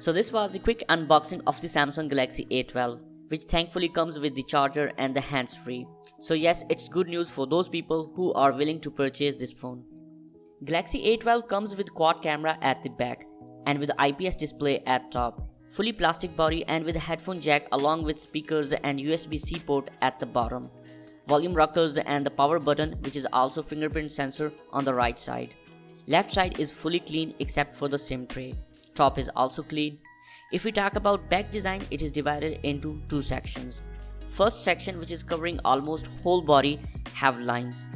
So this was the quick unboxing of the Samsung Galaxy A12, which thankfully comes with the charger and the hands-free. So yes, it's good news for those people who are willing to purchase this phone. Galaxy A12 comes with quad camera at the back and with IPS display at top, fully plastic body and with a headphone jack along with speakers and USB-C port at the bottom, volume rockers and the power button, which is also fingerprint sensor on the right side. Left side is fully clean except for the SIM tray. Top is also clean. If we talk about back design, it is divided into two sections. First section, which is covering almost whole body, have lines.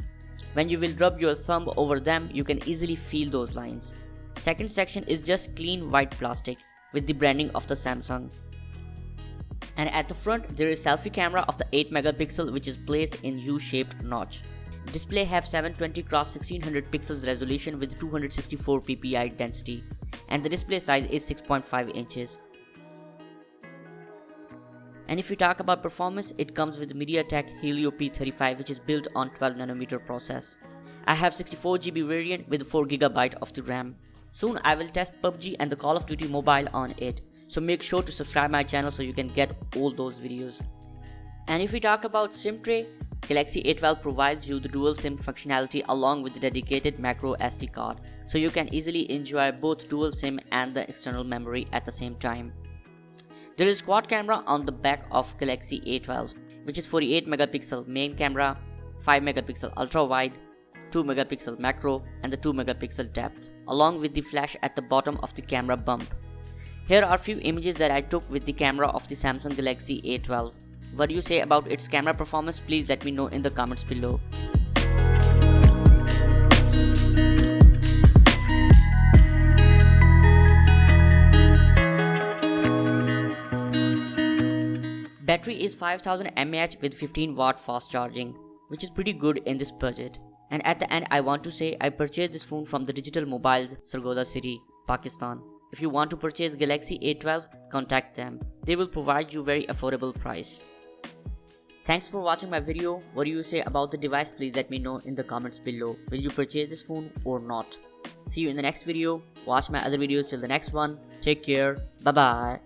When you will rub your thumb over them, you can easily feel those lines. Second section is just clean white plastic with the branding of the Samsung. And at the front, there is selfie camera of the 8 megapixel which is placed in U-shaped notch. Display have 720x1600 pixels resolution with 264 ppi density, and the display size is 6.5 inches. And if we talk about performance, it comes with MediaTek Helio P35 which is built on 12nm process. I have 64GB variant with 4GB of the RAM. Soon I will test PUBG and the Call of Duty Mobile on it, so make sure to subscribe my channel so you can get all those videos. And if we talk about SIM tray, Galaxy A12 provides you the dual SIM functionality along with the dedicated macro SD card, so you can easily enjoy both dual SIM and the external memory at the same time. There is quad camera on the back of Galaxy A12, which is 48 megapixel main camera, 5 megapixel ultra wide, 2 megapixel macro and the 2 megapixel depth, along with the flash at the bottom of the camera bump. Here are few images that I took with the camera of the Samsung Galaxy A12. What do you say about its camera performance? Please let me know in the comments below. Battery is 5000 mAh with 15 watt fast charging, which is pretty good in this budget. And at the end, I want to say I purchased this phone from the Digital Mobiles, Sargodha City, Pakistan. If you want to purchase Galaxy A12, contact them. They will provide you very affordable price. Thanks for watching my video. What do you say about the device? Please let me know in the comments below. Will you purchase this phone or not? See you in the next video. Watch my other videos till the next one. Take care. Bye bye.